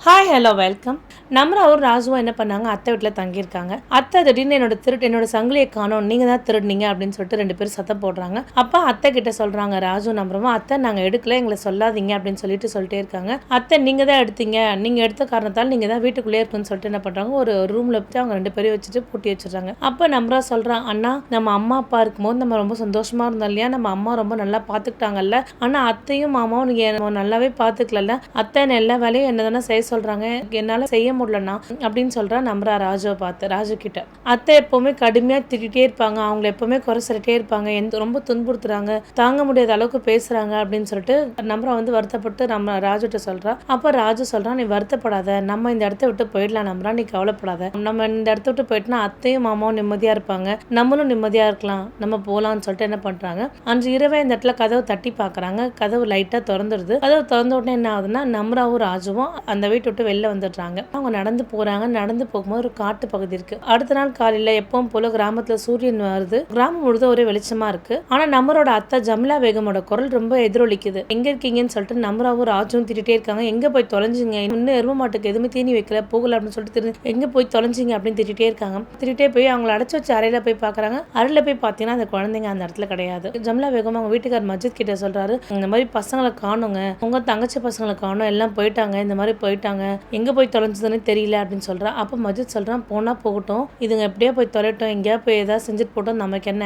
Hi hello welcome. நம்மளும் ராஜுவும் என்ன பண்ணாங்க, அத்தை வீட்டில் தங்கியிருக்காங்க. அத்தை திடீர்னு என்னோட சங்கிலியை காணோம், நீங்கள் தான் திருடுனீங்க அப்படின்னு சொல்லிட்டு 2 பேரும் சத்தம் போடுறாங்க. அப்போ அத்தை கிட்ட சொல்கிறாங்க ராஜு நம்புறவும், அத்தை நாங்கள் எடுக்கல, எங்களை சொல்லாதீங்க அப்படின்னு சொல்லிட்டே இருக்காங்க. அத்தை நீங்கள் தான் எடுத்தீங்க, நீங்கள் எடுத்த காரணத்தால் நீங்கள் தான் வீட்டுக்குள்ளே இருக்குன்னு சொல்லிட்டு என்ன பண்ணுறாங்க, ஒரு ரூமில் வச்சு அவங்க 2 பேரையும் வச்சுட்டு பூட்டி வச்சுடுறாங்க. அப்போ நம்புறா சொல்கிறான், அண்ணா நம்ம அம்மா அப்பா இருக்கும்போது நம்ம ரொம்ப சந்தோஷமாக இருந்தோம் இல்லையா, நம்ம அம்மா ரொம்ப நல்லா பார்த்துக்கிட்டாங்கல்ல, ஆனால் அத்தையும் மாமாவும் நீங்கள் நல்லாவே பார்த்துக்கல, அத்தை எல்லா வேலையும் என்ன தானே செய்ய சொல்றாங்க, என்னால செய்ய முடியலண்ணா அப்படின்னு சொல்றா நம்புறா ராஜுவை பார்த்து. ராஜு கிட்ட அத்தை எப்பவுமே கடுமையா திட்டிகிட்டே இருப்பாங்க, அவங்கள எப்பவுமே குறை சொல்லிட்டே இருப்பாங்க, ரொம்ப துன்புறுத்துறாங்க, தாங்க முடியாத அளவுக்கு பேசுறாங்க அப்படின்னு சொல்லிட்டு நம்புறா வருத்தப்பட்டு நம்ம ராஜுகிட்ட சொல்றா. அப்ப ராஜு சொல்றான், நீ வருத்தப்படாத, நம்ம இந்த இடத்த விட்டு போயிடலாம் நம்புறா, நீ கவலைப்படாத, நம்ம இந்த இடத்த விட்டு போயிட்டுனா அத்தையும் மாமாவும் நிம்மதியா இருப்பாங்க, நம்மளும் நிம்மதியா இருக்கலாம், நம்ம போலாம்னு சொல்லிட்டு என்ன பண்றாங்க, அன்று இரவே இந்த இடத்துல கதவு தட்டி பாக்குறாங்க. கதவு லைட்டா திறந்துடுது. கதவு திறந்த உடனே என்ன ஆகுதுன்னா, நம்ராவும் ராஜுவும் அந்த வீட்டை விட்டு வெளில வந்துடுறாங்க. அவங்க நடந்து போறாங்க. நடந்து போகும்போது ஒரு காட்டு பகுதி இருக்கு. அடுத்த நாள் காலையில எப்பவும் போல கிராமத்துல சூரியன் வருது. கிராமம் முழுதும் ஒரே வெளிச்சமா இருக்கு. ஆனா நம்மளோட அத்தை ஜம்லா பேகமோட குரல் ரொம்ப எதிரொலிக்குது. எங்க இருக்கீங்கன்னு சொல்லிட்டு நம்ராவும் ராஜுவும் திட்டிட்டே இருக்காங்க. எங்க போய் தொலைஞ்சிங்க, இன்னும் எரும மாட்டுக்கு எதுவுமே தீனி வைக்கல, போகல அப்படின்னு சொல்லிட்டு எங்க போய் தொலைஞ்சிங்க அப்படின்னு திட்டிட்டே இருக்காங்க. திட்டிட்டே போய் அவங்களை அடைச்சு வச்சு அறையில போய் பாக்குறாங்க. அறையில போய் பாத்தீங்கன்னா அந்த குழந்தைங்க அந்த இடத்துல கிடையாது. ஜம்லா பேகம் அவங்க வீட்டுக்கார் மஜித் கிட்ட சொல்றாரு, இந்த மாதிரி பசங்களை காணுங்க, உங்க தங்கச்சி பசங்களை காணும், எல்லாம் போயிட்டாங்க, இந்த மாதிரி போயிட்டாங்க, எங்க போய் தொலைஞ்சதுன்னு தெரியல அப்படின்னு சொல்றா. அப்ப மஜித் சொல்றான், போனா போகட்டும், இதுங்க எப்படியா போய் தொலைட்டோம், எங்கேயா போய் ஏதாவது செஞ்சுட்டு போட்டோம், நமக்கு என்ன,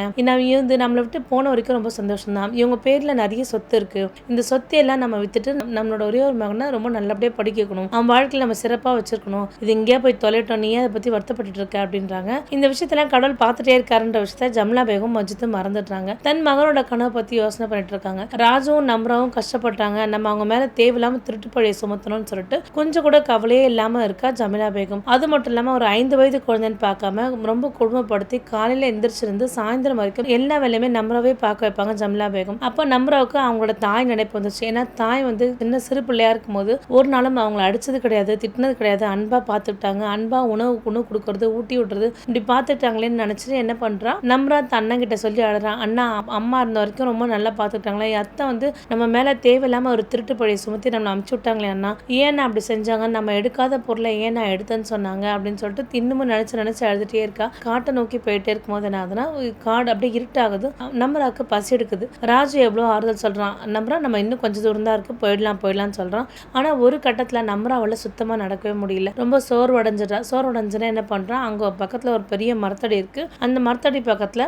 நம்மளை விட்டு போன வரைக்கும் ரொம்ப சந்தோஷம் தான், இவங்க பேர்ல நிறைய சொத்து இருக்கு, இந்த சொத்தை எல்லாம் நம்ம வித்துட்டு நம்மளோட ஒரே ஒரு மகனை ரொம்ப நல்லபடியா படிக்கணும், அவன் வாழ்க்கையில நம்ம சிறப்பா வச்சிருக்கணும், இது எங்கேயா போய் தொலைட்டோம், நீ அதை பத்தி வருத்தப்பட்டு இருக்க அப்படின்றாங்க. இந்த விஷயத்தெல்லாம் கடவுள் பார்த்துட்டே இருக்காருன்ற விஷயத்த ஜம்லா பேகும் மஜித்தும் மறந்துடுறாங்க. தன் மகனோட கனவை பத்தி யோசனை பண்ணிட்டு இருக்காங்க. ராஜுவும் நம்ராவும் கஷ்டப்பட்டாங்க, நம்ம அவங்க மேல தேவையில்லாம திருட்டு பழைய சுமத்தணும்னு சொல்லிட்டு கொஞ்சம் கூட கவலையே இல்லாம இருக்கா ஜமீலா பேகம். அது மட்டும் இல்லாம ஒரு 5 வயது குழந்தைன்னு பார்க்காம ரொம்ப கொடுமைப்படுத்தி காலையில எந்திரிச்சிருந்து சாயந்தரம் வரைக்கும் எல்லா வேலையுமே நம்ராவே பார்க்க வைப்பாங்க ஜமீலா பேகம். அப்ப நம்ராவுக்கு அவங்களோட தாய் நினைப்பு வந்துச்சு. ஏன்னா தாய் சின்ன சிறு பிள்ளையா இருக்கும் போது ஒரு நாளும் அவங்களை அடிச்சது கிடையாது, திட்டினது கிடையாது, அன்பா பார்த்துக்கிட்டாங்க, அன்பா உணவு கொடுக்கறது, ஊட்டி விட்டுறது, இப்படி பார்த்துட்டாங்களேன்னு நினைச்சிட்டு என்ன பண்றா, நம்ரா அண்ணன் கிட்ட சொல்லி அழுறான், அண்ணா அம்மா இருந்த வரைக்கும் ரொம்ப நல்லா பார்த்துக்கிட்டாங்களே, அத்தை நம்ம மேல தேவையில்லாம ஒரு திருட்டு பழைய சுமத்தி நம்ம அமுச்சு விட்டாங்களே அண்ணா, ஏன்னா அப்படி செஞ்சாங்க, நம்ம எடுக்காத பொருளை ஏன் நான் எடுத்தேன்னு சொன்னாங்க அப்படின்னு சொல்லிட்டு இன்னமும் நினைச்சு அழுதுட்டே இருக்கா. காட்டை நோக்கி போயிட்டே இருக்கும்போது என்ன ஆகுதுன்னா, காடு அப்படியே இருட்டாகுது. நம்பராக்கு பசி எடுக்குது. ராஜு எவ்வளோ ஆறுதல் சொல்றான், நம்பரா நம்ம இன்னும் கொஞ்சம் தூரம் தான் இருக்கு, போயிடலாம்னு சொல்றான். ஆனா ஒரு கட்டத்துல நம்பராவால சுத்தமா நடக்கவே முடியல. ரொம்ப சோர்வடைஞ்சுனா என்ன பண்றான், அங்க பக்கத்துல ஒரு பெரிய மரத்தடி இருக்கு. அந்த மரத்தடி பக்கத்துல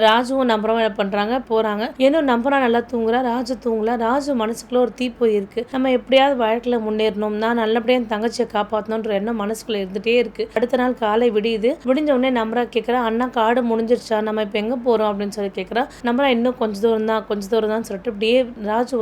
ராஜுவும் நம்பரும் என்ன பண்றாங்க, போறாங்க. ஏன்னா நம்பரா நல்லா தூங்குறா, ராஜு தூங்கல. ராஜு மனசுக்குள்ள ஒரு தீப்பொறி இருக்கு, நம்ம எப்படியாவது வாழ்க்கையில முன்னேறணும், நான் நல்லபடியா என் தங்கச்சியை காப்பாற்றணுன்ற எண்ணம் மனசுக்குள்ள இருந்துட்டே இருக்கு. அடுத்த நாள் காலை விடியுது. விடிஞ்ச உடனே நம்பரா கேட்கறா, அண்ணா காடு முடிஞ்சிருச்சா, நம்ம இப்ப எங்க போறோம் அப்படின்னு சொல்லி கேட்கறா. நம்பரா இன்னும் கொஞ்ச தூரம் தான் சொல்லிட்டு அப்படியே ராஜு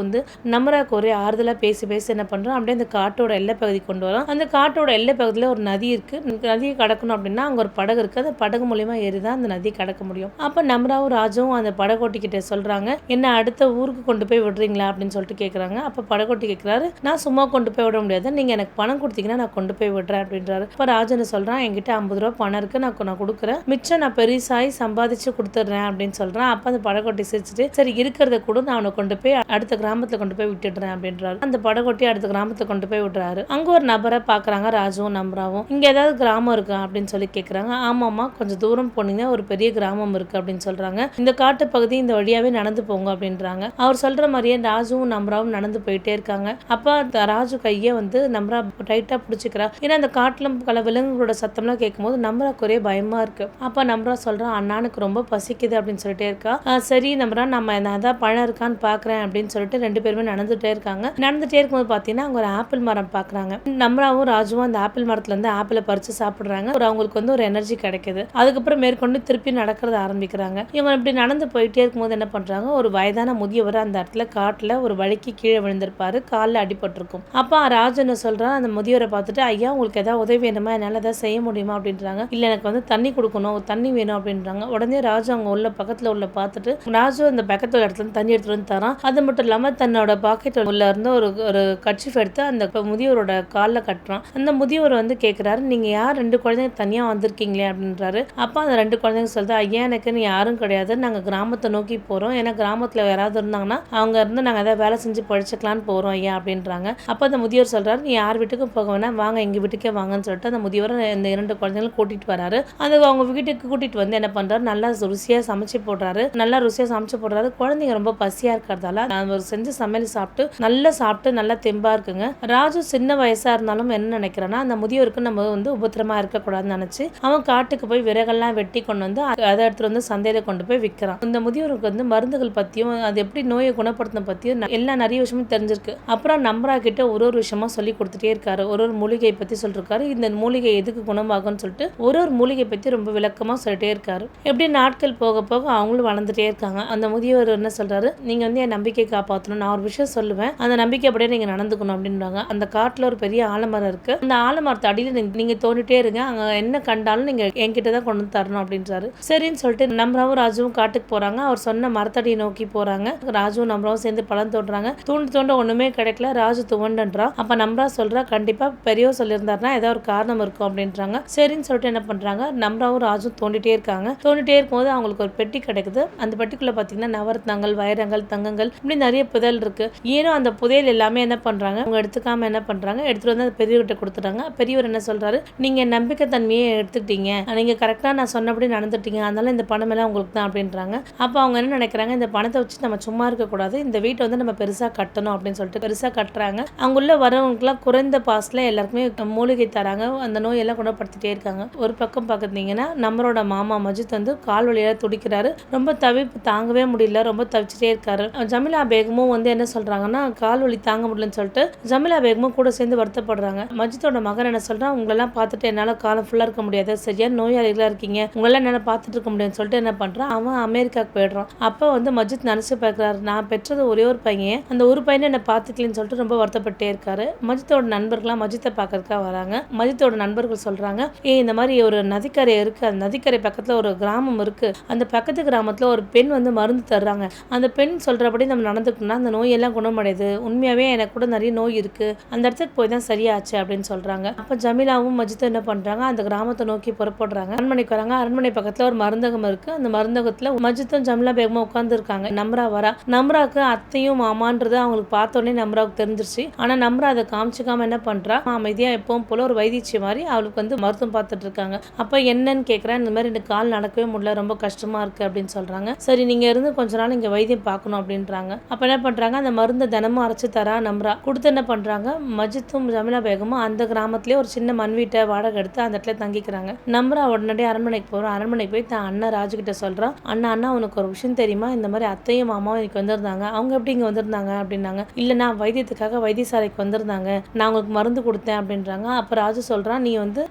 நம்பராக்கு ஒரே ஆறுதலா பேசி என்ன பண்றான், அப்படியே அந்த காட்டோட எல்லை பகுதி கொண்டு வரான். அந்த காட்டோட எல்லை பகுதியில ஒரு நதி இருக்கு. நதியை கடக்கணும் அப்படின்னா அங்க ஒரு படகு இருக்கு. அந்த படகு மூலியமா ஏறிதான் அந்த நதியை கடக்க முடியும். அப்ப நம்பராவும் ராஜுவும் அந்த படகோட்டி கிட்ட சொல்றாங்க, என்ன அடுத்த ஊருக்கு கொண்டு போய் விடுறீங்களா அப்படின்னு சொல்லிட்டு கேட்கறாங்க. அப்ப படகோட்டி கேட்கிறாரு, நான் சும்மா கொண்டு போய் விட முடியாது, நீங்க எனக்கு பணம் கொடுத்தீங்கன்னா நான் கொண்டு போய் விடுறேன் அப்படின்றாரு. இப்ப ராஜன் சொல்றான், என்கிட்ட 50 ரூபாய் பணம் இருக்கு, நான் கொடுக்குறேன், மிச்சம் நான் பெருசாய் சம்பாதிச்சு கொடுத்துடுறேன் அப்படின்னு சொல்றான். அப்ப அந்த படகோட்டி சிரிச்சுட்டு, சரி இருக்கிறத கூட நான் அவனை கொண்டு போய் அடுத்த கிராமத்துல கொண்டு போய் விட்டுடுறேன் அப்படின்றாரு. அந்த படகோட்டி அடுத்த கிராமத்தை கொண்டு போய் விடுறாரு. அங்க ஒரு நபரை பாக்குறாங்க ராஜுவும் நம்பராவும். இங்க ஏதாவது கிராமம் இருக்கா அப்படின்னு சொல்லி கேட்கறாங்க. ஆமாமா, கொஞ்சம் தூரம் போனீங்கன்னா ஒரு பெரிய கிராமம் இருக்கு அப்படின்னு சொல்றாங்க. இந்த காட்டு பகுதி இந்த வழியாவே நடந்து போங்க அப்படின்றாங்க. அவர் சொல்ற மாதிரியே ராஜுவும் நம்பராவும் நடந்து போயிட்டே இருக்காங்க. அப்ப ராஜு கைய நம்பரா டைட்டா பிடிச்சிக்கிறா. ஏன்னா அந்த காட்டுல பல விலங்குகளோட சத்தம்லாம் கேட்கும்போது நம்பராக்கு ஒரே பயமா இருக்கு. அப்ப நம்பரா சொல்றா, அண்ணானுக்கு ரொம்ப பசிக்குது அப்படின்னு சொல்லிட்டே இருக்கா. சரி நம்பரா, நம்ம அதான் பழம் இருக்கான்னு பாக்குறேன் அப்படின்னு சொல்லிட்டு 2 பேருமே நடந்துட்டே இருக்காங்க. நடந்துட்டே இருக்கும்போது பாத்தீங்கன்னா அவங்க ஒரு ஆப்பிள் மரம் பாக்குறாங்க. நம்பராவும் ராஜுவும் அந்த ஆப்பிள் மரத்துல இருந்து ஆப்பிளை பறிச்சு சாப்பிடுறாங்க. அவங்களுக்கு ஒரு எனர்ஜி கிடைக்குது. அதுக்கப்புறம் மேற்கொண்டு திருப்பி நடக்கிறத ஆரம்பிக்கிறாங்க. இவங்க இப்படி நடந்து போயிட்டே இருக்கும்போது என்ன பண்றாங்க, ஒரு வயதான முதியவர் அந்த இடத்துல காட்டுல ஒரு வழிக்கு கீழே விழுந்திருப்பாரு, காலில் அடிபட்டிருக்கும். அப்ப ராஜன் சொல்றான், அந்த முதியவரை பார்த்துட்டு, ஐயா உங்களுக்கு ஏதாவது உதவி வேணுமா, என்னால ஏதாவது செய்ய முடியுமா அப்படின்றாங்க. இல்ல எனக்கு தண்ணி கொடுக்கணும், தண்ணி வேணும் அப்படின்றாங்க. உடனே ராஜு அவங்க பக்கத்துல பார்த்துட்டு ராஜு அந்த பக்கத்துல இடத்துல தண்ணி எடுத்துட்டு வந்து தரான். அது மட்டும் இல்லாம தன்னோட பாக்கெட் உள்ள இருந்து ஒரு கர்ச்சீஃப் எடுத்து அந்த முதியவரோட காலில் கட்டுறான். அந்த முதியவர் கேட்கிறாரு, நீங்க யார் 2 குழந்தைங்க தனியா வந்திருக்கீங்களே அப்படின்றாரு. அப்ப அந்த 2 குழந்தைங்க சொல்றது, ஐயா எனக்கு யாரும் கிடையாது, நாங்க கிராமத்தை நோக்கி போறோம், ஏன்னா கிராமத்துல யாராவது இருந்தாங்கன்னா அவங்க நாங்க ஏதாவது வேலை செஞ்சு படிச்சுக்கலான்னு போறோம் ஐயா அப்படின்றாங்க. அப்ப அந்த முதியவர் சொல்றாரு, நீ யார் யார் வீட்டுக்கும் போக வேணாம், வாங்க எங்கள் வீட்டுக்கே வாங்கன்னு சொல்லிட்டு அந்த முதியவர் இந்த 2 குழந்தைங்களும் கூட்டிகிட்டு வராரு. அது அவங்க வீட்டுக்கு கூட்டிகிட்டு வந்து என்ன பண்ணுறாரு, நல்லா ருசியாக சமைச்சு போடுறாரு. நல்லா ருசியாக சமைச்சு போடுறாரு. குழந்தைங்க ரொம்ப பசியாக இருக்கிறதால அவர் செஞ்சு சமையல் சாப்பிட்டு நல்லா தெம்பாக இருக்குங்க. ராஜு சின்ன வயசாக இருந்தாலும் என்ன நினைக்கிறான்னா, அந்த முதியவருக்கு நம்ம வந்து உபத்திரமா இருக்கக்கூடாதுன்னு நினச்சி அவன் காட்டுக்கு போய் விறகெல்லாம் வெட்டி கொண்டு வந்து அதை எடுத்துட்டு வந்து சந்தையில கொண்டு போய் விற்கிறான். இந்த முதியவருக்கு வந்து மருந்துகள் பற்றியும் அது எப்படி நோயை குணப்படுத்தின பற்றியும் எல்லாம் நிறைய விஷயமும் தெரிஞ்சிருக்கு. அப்புறம் நம்பரா கிட்ட ஒரு விஷயமா சொல்லி கொடுத்துட்டே இருக்காரு. ஒரு மூலிகை பற்றி சொல்லிருக்காரு. இந்த மூலிகை எதுக்கு குணமாகும்னு சொல்லிட்டு ஒரு மூலிகை பற்றி ரொம்ப விளக்கமாக சொல்லிட்டே இருக்காரு. எப்படி நாட்கள் போக போக அவங்களும் வளர்ந்துட்டே இருக்காங்க. அந்த முதியவர் என்ன சொல்றாரு, நீங்க வந்து என் நம்பிக்கை காப்பாற்றணும், நான் ஒரு விஷயம் சொல்லுவேன், அந்த நம்பிக்கை அப்படியே நீங்க நடந்துக்கணும் அப்படின்றாங்க. அந்த காட்டுல ஒரு பெரிய ஆலமரம் இருக்கு. அந்த ஆலமரத்து அடியில நீங்க தோண்டிட்டே இருங்க, அங்க என்ன கண்டாலும் நீங்க என்கிட்ட தான் கொண்டு வந்து தரணும் அப்படின்றாரு. சரின்னு சொல்லிட்டு நம்ராவும் ராஜுவும் காட்டுக்கு போறாங்க. அவர் சொன்ன மரத்தடியை நோக்கி போறாங்க. ராஜுவும் நம்ராவும் சேர்ந்து பழம் தோன்றாங்க. தோண்ட ஒண்ணுமே கிடைக்கல. ராஜு துவண்டன்றா. அப்ப நம்ரா சொல்றா, கண்டிப்பா பெரியவர் சொல்லியிருந்தாருன்னா ஏதோ ஒரு காரணம் இருக்கும் அப்படின்றாங்க. சரின்னு சொல்லிட்டு என்ன பண்றாங்க, நம்ராவும் ராஜுவும் தோண்டிட்டே இருக்காங்க. தோண்டிட்டே இருக்கும்போது அவங்களுக்கு ஒரு பெட்டி கிடைக்குது. அந்த பெட்டிக்குள்ள பாத்தீங்கன்னா நவரத்னங்கள், வைரங்கள், தங்கங்கள் இப்படி நிறைய புதையல் இருக்கு. ஏனோ அந்த புதையல் எல்லாமே என்ன பண்றாங்க, அவங்க எடுத்துக்காம என்ன பண்றாங்க, எடுத்துட்டு வந்து பெரியவர்கிட்ட கொடுத்துட்டாங்க. பெரியவர் என்ன சொல்றாரு, நீங்க நம்பிக்கை தன்மையை எடுத்துக்கிட்டீங்க, நீங்க கரெக்டா நான் சொன்னபடி நடந்துட்டீங்க, அதனால இந்த பணம் எல்லாம் உங்களுக்கு தான் அப்படின்றாங்க. அப்ப அவங்க என்ன நினைக்கிறாங்க, இந்த பணத்தை வச்சு நம்ம சும்மா இருக்க கூடாது, இந்த வீட்டை வந்து நம்ம பெருசா கட்டணும் அப்படின்னு சொல்லிட்டு பெருசா கட்டுறாங்க. அங்குள்ள வரவங்களுக்குலாம் குறைந்த பாஸ்ல எல்லாருக்குமே மூலிகை தராங்க. அந்த நோயெல்லாம் குணப்படுத்திட்டே இருக்காங்க. ஒரு பக்கம் பார்த்தீங்கன்னா நம்மளோட மாமா மஜித் வந்து கால் வலியால துடிக்கிறாரு. ரொம்ப தவிப்பு தாங்கவே முடியல, ரொம்ப தவிச்சிட்டே இருக்காரு. ஜமீலா பேகமும் வந்து என்ன சொல்றாங்கன்னா, கால் வலி தாங்க முடியலன்னு சொல்லிட்டு ஜமீலா பேகமும் கூட சேர்ந்து வருத்தப்படுறாங்க. மஜித்தோட மகன் என்ன சொல்றான், உங்களெல்லாம் பார்த்துட்டு என்னால காலம் ஃபுல்லா இருக்க முடியாது, சரியா நோயாளிகளா இருக்கீங்க, உங்களெல்லாம் என்னால பார்த்துட்டு இருக்க முடியும்னு சொல்லிட்டு என்ன பண்றான், அவன் அமெரிக்காவுக்கு போயிடுறான். அப்ப வந்து மஜித் நினைச்சு பார்க்கிறாரு, நான் பெற்றது ஒரே ஒரு பையன், அந்த ஒரு பையனை என்ன பார்த்துக்கலன்னு சொல்லிட்டு ரொம்ப வருத்தப்பட்டே இருக்காரு. மஜித்தோட நண்பர்கள்லாம் மஜித்தை பார்க்கறதுக்காக வராங்க. மஜித்தோட நண்பர்கள் சொல்றாங்க, இந்த மாதிரி ஒரு நதிக்கரை இருக்கு, அந்த நதிக்கரை பக்கத்துல ஒரு கிராமம் இருக்கு, அந்த பக்கத்து கிராமத்துல ஒரு பெண் வந்து மருந்து தர்றாங்க, அந்த பெண் சொல்றபடி நம்ம நடந்துக்கணும்னா அந்த நோய் எல்லாம் குணமடையுது, உண்மையாவே எனக்கு கூட நிறைய நோய் இருக்கு, அந்த இடத்துக்கு போய் தான் சரியாச்சு அப்படின்னு சொல்றாங்க. அப்ப ஜமீலாவும் மஜித்தும் என்ன பண்றாங்க, அந்த கிராமத்தை நோக்கி புறப்படுறாங்க. அரண்மனைக்கு வராங்க. அரண்மனை பக்கத்துல ஒரு மருந்தகம் இருக்கு. அந்த மருந்தகத்துல மஜித்தும் ஜமீலா பேகமும் உட்கார்ந்து இருக்காங்க. நம்ரா வரா. நம்ராக்கு அத்தையும் மாமான்றது அவங்களுக்கு பார்த்தோன்னே நம்ராவுக்கு தெரிஞ்சிருச்சு. ஆனா நம்ரா அதை காமிச்சுக்காம என்ன பண்றா, அமைதியா எப்பவும் போல ஒரு வைத்தியச்சி மாதிரி அவளுக்கு வந்து மருத்துவம் பார்த்துட்டு இருக்காங்க. அப்ப என்னன்னு கேட்கிறேன், இந்த மாதிரி எனக்கு கால் நடக்கவே முடியல, ரொம்ப கஷ்டமா இருக்கு அப்படின்னு சொல்றாங்க. சரி நீங்க இருந்து கொஞ்ச நாள் இங்க வைத்தியம் பார்க்கணும் அப்படின்றாங்க. அப்ப என்ன பண்றாங்க, அந்த மருந்தை தினமும் அரைச்சு தரா நம்ரா. கொடுத்து என்ன பண்றாங்க, மஜித்தும் ஜமீலா பேகமும் அந்த கிராமத்திலே ஒரு சின்ன மண் வீட்டை வாடகை எடுத்து அந்த இடத்துல தங்கிக்கிறாங்க. நம்ரா உடனடியே அரண்மனைக்கு போறோம். அரண்மனைக்கு போய் தான் அண்ணன் ராஜு கிட்ட சொல்றான், அண்ணா உனக்கு ஒரு விஷயம் தெரியுமா, இந்த மாதிரி அத்தையும் மாமாவும் இன்னைக்கு வந்திருந்தாங்க, அவங்க எப்படி இங்க வந்திருந்தாங்க அப்படின்னாங்க. இல்ல நான் வைத்தியத்துக்காக வைத்தியசாலைக்கு வந்திருந்தாங்க, நான் உங்களுக்கு மருந்து கொடுத்தேன் அப்படின்றாங்க. அப்ப ராஜு சொல்றான்,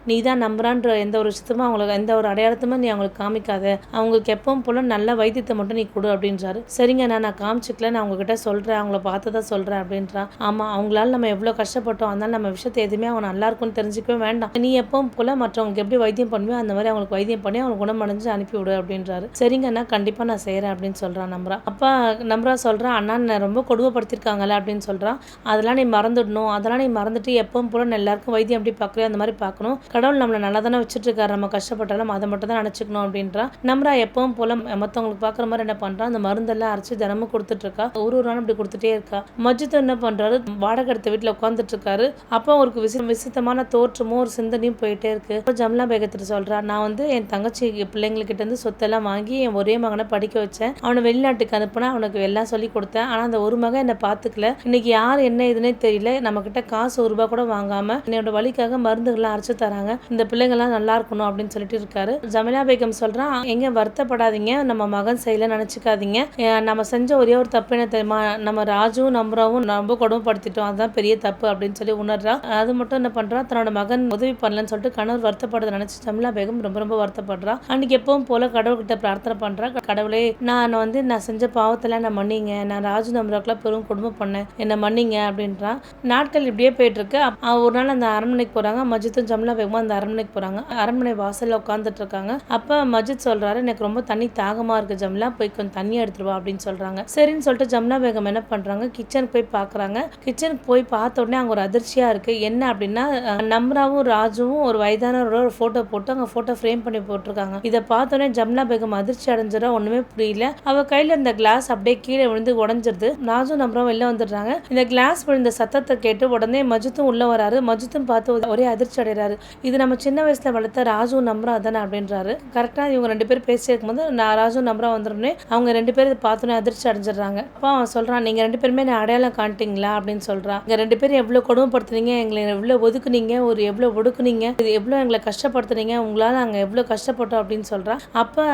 நீ தான் நம்புறான்ற எந்த ஒரு விஷயத்துமே அவங்களுக்கு எந்த ஒரு அடையாளத்துமே நீ அவங்களுக்கு காமிக்காத, அவங்களுக்கு எப்பவும் போல நல்ல வைத்தியத்தை மட்டும் நீ கொடு அப்படின்றாரு. சரிங்க நான் காமிச்சிக்கல, நான் உங்ககிட்ட சொல்றேன், அவங்கள பார்த்ததா சொல்றேன் அப்படின்றான். ஆமா அவங்களால நம்ம எவ்வளவு கஷ்டப்பட்டோம், அதனால நம்ம விஷயத்தை எதுவுமே அவங்க நல்லா இருக்கும்னு தெரிஞ்சுக்கவே வேண்டாம், நீ எப்பவும் போல மற்றவங்களுக்கு எப்படி வைத்தியம் பண்ணுவியோ அந்த மாதிரி அவங்களுக்கு வைத்தியம் பண்ணி அவங்க குணமடைஞ்சு அனுப்பிவிடு அப்படின்றாரு. சரிங்கண்ணா கண்டிப்பா நான் செய்யறேன் அப்படின்னு சொல்றான் நம்ரா. அப்ப நம்ரா சொல்றான், அண்ணா ரொம்ப கொடுமைப்படுத்திருக்காங்கல்ல அப்படின்னு சொல்றான். அதெல்லாம் நீ மறந்துடணும், அதெல்லாம் நீ மறந்துட்டு எப்பவும் போல எல்லாருக்கும் வைத்தியம் எப்படி பார்க்கறியோ அந்த மாதிரி பார்க்கணும், கடவுள் நம்மளை நல்லா தானே வச்சுட்டு இருக்காரு, நம்ம கஷ்டப்பட்டாலும் அதை மட்டும் தான் நினைச்சுக்கணும் அப்படின்றான். நம்ரா எப்பவும் போல மற்றவங்களுக்கு பார்க்குற மாதிரி என்ன பண்றான், அந்த மருந்தெல்லாம் அரைச்சு தினமும் கொடுத்துட்டு இருக்கா. ஒரு நாள் இப்படி கொடுத்துட்டே இருக்கா. மஜித் என்ன பண்றாரு, வாடகை எடுத்த வீட்டுல உட்காந்துட்டு இருக்காரு. அப்போ அவருக்கு விசித்தமான தோற்றமும் ஒரு சிந்தனையும் போயிட்டே இருக்கு. ஜமீலா பேகத்திட்ட சொல்றா, நான் வந்து என் தங்கச்சி பிள்ளைங்ககிட்ட இருந்து சொத்தெல்லாம் வாங்கி என் ஒரே மகனை படிக்க வச்சேன், அவனை வெளிநாட்டுக்கு அனுப்புனா அவனுக்கு எல்லாம் சொல்லி கொடுத்தேன், ஆனா அந்த ஒரு மகன் என்ன பாத்துக்கல, இன்னைக்கு யார் என்ன இதுன்னே தெரியல, நம்ம கிட்ட காசு ₹1 கூட வாங்காம என்னோட வழிக்காக மருந்துகள்லாம் அரைச்சு தராங்க, இந்த பிள்ளைங்கெல்லாம் நல்லா இருக்கணும் அப்படின்னு சொல்லிட்டு இருக்காரு. ஜமீலா பேகம் சொல்றான், எங்க வருத்தப்படாதீங்க, நம்ம மகன் செய்யல நினைச்சுக்காதீங்க, நம்ம செஞ்ச ஒரே ஒரு தப்பு என்ன தெரியுமா, நம்ம ராஜுவும் நம்ராவும் ரொம்ப கொடுமைப்படுத்திட்டோம், அதுதான் பெரிய தப்பு அப்படின்னு சொல்லி உணர்றா. அது மட்டும் என்ன பண்றா, தன்னோட மகன் உதவி பண்ணலன்னு சொல்லிட்டு கணவர் வருத்தப்படுறத நினைச்சு ஜமீலா பேகம் ரொம்ப வருத்தப்படுறா. அன்னைக்கு எப்பவும் போல கடவுள்கிட்ட பிரார்த்தனை பண்றா, கடவுளே நான் செஞ்ச பாவத்தெல்லாம் நான் மன்னிங்க, நான் ராஜு நம்ராக்கெல்லாம் பெரும் குடும்பம் பண்ணேன், என்ன மன்னிங்க அப்படின்றா. நாட்கள் இப்படியே போயிட்டு இருக்கு. ஒரு நாள் அந்த அரண்மனைக்கு போறாங்க. மஜித்தும் ஜமீலா பேகமும் அந்த அரண்மனைக்கு போறாங்க. அரண்மனை வாசல்ல உட்காந்துட்டு இருக்காங்க. அப்ப மஜித் சொல்றாரு, எனக்கு ரொம்ப தண்ணி தாகமா இருக்கு ஜமீலா, போய் கொஞ்சம் தண்ணி எடுத்துட்டு வா அப்படின்னு சொல்றாங்க. சரின்னு சொல்லிட்டு ஜமீலா பேகம் என்ன பண்றாங்க, கிச்சனுக்கு போய் பாக்குறாங்க. கிச்சனுக்கு போய் பார்த்த உடனே அங்க ஒரு அதிர்ச்சியா இருக்கு. என்ன அப்படின்னா, நம்ராவும் ராஜுவும் ஒரு வயதானவரோட ஒரு போட்டோ போட்டு அங்க போட்டோ ஃப்ரேம் பண்ணி போட்டிருக்காங்க. இதை பார்த்த உடனே ஜமீலா பேகம் அதிர்ச்சி அடைஞ்சிடா, ஒண்ணுமே புரியல. அவ கையில இந்த கிளாஸ் அப்படியே கீழே விழுந்து உடஞ்சிருது. ராஜு நம்ராவும் வெளில வந்துடுறாங்க. இந்த கிளாஸ் விழுந்த சத்தத்தை கேட்டு உடனே மஜித்தும் உள்ள வராரு. மஜித்தும் பார்த்து ஒரே அதிர்ச்சி அடைகிறாரு. இது நம்ம சின்ன வயசுல வளர்த்த ராஜு நம்ரா தானே அப்படின்றாரு. கரெக்டா இவங்க 2 பேரும் பேசி இருக்கும்போது நான் ராஜு நம்ரா வந்துடனே அவங்க 2 பேரும் பார்த்தோன்னே அதிர்ச்சி அடைஞ்சிடுறாங்க. அப்போ அவன் சொல்றான், நீங்க 2 பேருமே நான் அடையாளம் காட்டிட்டீங்களா அப்படின்னு சொல்றான். இங்க 2 பேரும் எவ்வளவு கொடுமைப்படுத்துனீங்க, எங்களை எவ்வளவு ஒதுக்குனீங்க, எவ்வளவு ஒடுக்குனீங்க, எவ்வளவு எங்களை கஷ்டப்படுத்துனீங்க, உங்களால நாங்க எவ்வளவு கஷ்டப்பட்டோம் அப்படின்னு சொல்றான். அப்ப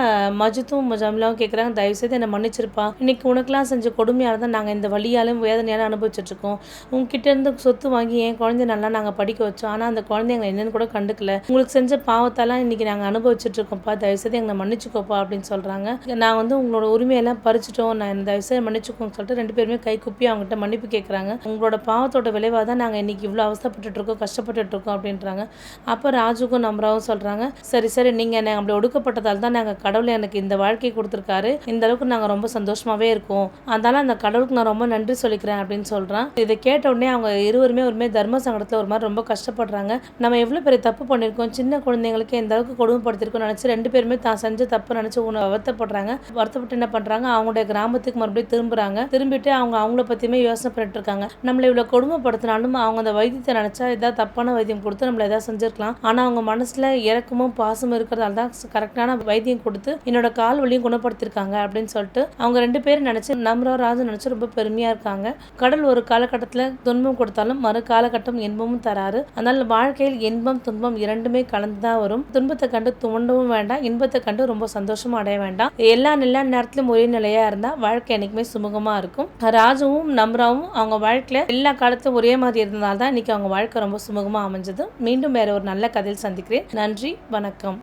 மஜித்தும் ஜமிலாவும் கேட்குறாங்க, தயவு செய்து என்னை மன்னிச்சிருப்பா, இன்னைக்கு உனக்குலாம் செஞ்ச கொடுமையால தான் நாங்கள் இந்த வலியாலும் வேதனையாலும் அனுபவிச்சுட்டு இருக்கோம். உங்ககிட்ட இருந்து சொத்து வாங்கி என் குழந்தை நல்லா நாங்கள் படிக்க வச்சோம். ஆனால் அந்த குழந்தை எங்களை என்னன்னு கூட கண்டுக்கல. உங்களுக்கு செஞ்ச பாவத்தாலாம் இன்னைக்கு நாங்கள் அனுபவிச்சுட்டு இருக்கோம்ப்பா, தயவு செய்து எங்களை மன்னிச்சுக்கோப்பா அப்படின்னு சொல்றாங்க. நான் உங்களோட உரிமையெல்லாம் பறிச்சிட்டோம், நான் தயவு செய்து மன்னிச்சுக்கோன்னு சொல்லிட்டு 2 பேருமே கை குப்பி அவங்ககிட்ட மன்னிப்பு கேட்குறாங்க. உங்களோட பாவத்தோட விளைவாக தான் நாங்கள் இன்னைக்கு இவ்வளோ அவஸ்தைப்பட்டு இருக்கோம், கஷ்டப்பட்டு இருக்கோம் அப்படின்றாங்க. அப்போ ராஜுக்கும் நம்ராவும் சொல்றாங்க, சரி சரி நீங்கள் என்ன அப்படி ஒடுக்கப்பட்டதால் தான் நாங்கள் கடவுளை எனக்கு இந்த வாழ்க்கையை கொடுத்துருக்காரு, இந்த அளவுக்கு நாங்கள் ரொம்ப சந்தோஷமாவே இருக்கோம், அதனால அந்த கடவுளுக்கு நான் ரொம்ப நன்றி சொல்லிக்கிறேன் அப்படின்னு சொல்றான். இதை கேட்ட உடனே அவங்க இருவருமே ஒருமே தர்ம சங்கடத்தில் ஒரு மாதிரி ரொம்ப கஷ்டப்படுறாங்க. நம்ம எவ்வளோ பெரிய தப்பு பண்ணியிருக்கோம், சின்ன குழந்தைங்களுக்கு எந்த அளவுக்கு கொடுமைப்படுத்திருக்கோம் நினச்சி 2 பேருமே தான் செஞ்ச தப்பு நினச்சி வருத்தப்படுறாங்க. வருத்தப்பட்டு என்ன பண்ணுறாங்க, அவங்களுடைய கிராமத்துக்கு மறுபடியும் திரும்புறாங்க. திரும்பிட்டு அவங்கள பற்றியுமே யோசனை பண்ணிட்டு இருக்காங்க. நம்மளை இவ்வளோ கொடுமைப்படுத்தினாலும் அவங்க அந்த வைத்தியத்தை நினச்சா ஏதாவது தப்பான வைத்தியம் கொடுத்து நம்மளை ஏதாவது செஞ்சிருக்கலாம். ஆனால் அவங்க மனசில் இறக்கமும் பாசமும் இருக்கிறதால தான் கரெக்டான வைத்தியம் கொடுத்து என்னோட கால் வலியும் குணப்படுத்திருக்காங்க அப்படின்னு சொல்லிட்டு அவங்க 2 பேரும் நினச்சி நம்ரா ராஜு நினச்சி ரொம்ப பெருமையாக இருக்காங்க. கடல் ஒரு காலகட்டத்தில் துன்பம் கொடுத்தாலும் மறு காலகட்டம் இன்பமும் தராரு. அதனால வாழ்க்கையில் இன்பம் துன்பம் இரண்டுமே கலந்து தான் வரும். துன்பத்தை கண்டு துவண்டவும் வேண்டாம், இன்பத்தை கண்டு ரொம்ப சந்தோஷமா அடைய வேண்டாம். எல்லா நேரத்திலும் ஒரே நிலையா இருந்தா வாழ்க்கை என்னைக்குமே சுமூகமா இருக்கும். ராஜுவும் நம்ராவும் அவங்க வாழ்க்கையில எல்லா காலத்திலும் ஒரே மாதிரி இருந்ததால் தான் இன்னைக்கு அவங்க வாழ்க்கை ரொம்ப சுமூகமா அமைஞ்சது. மீண்டும் வேற ஒரு நல்ல கதையில் சந்திக்கிறேன். நன்றி, வணக்கம்.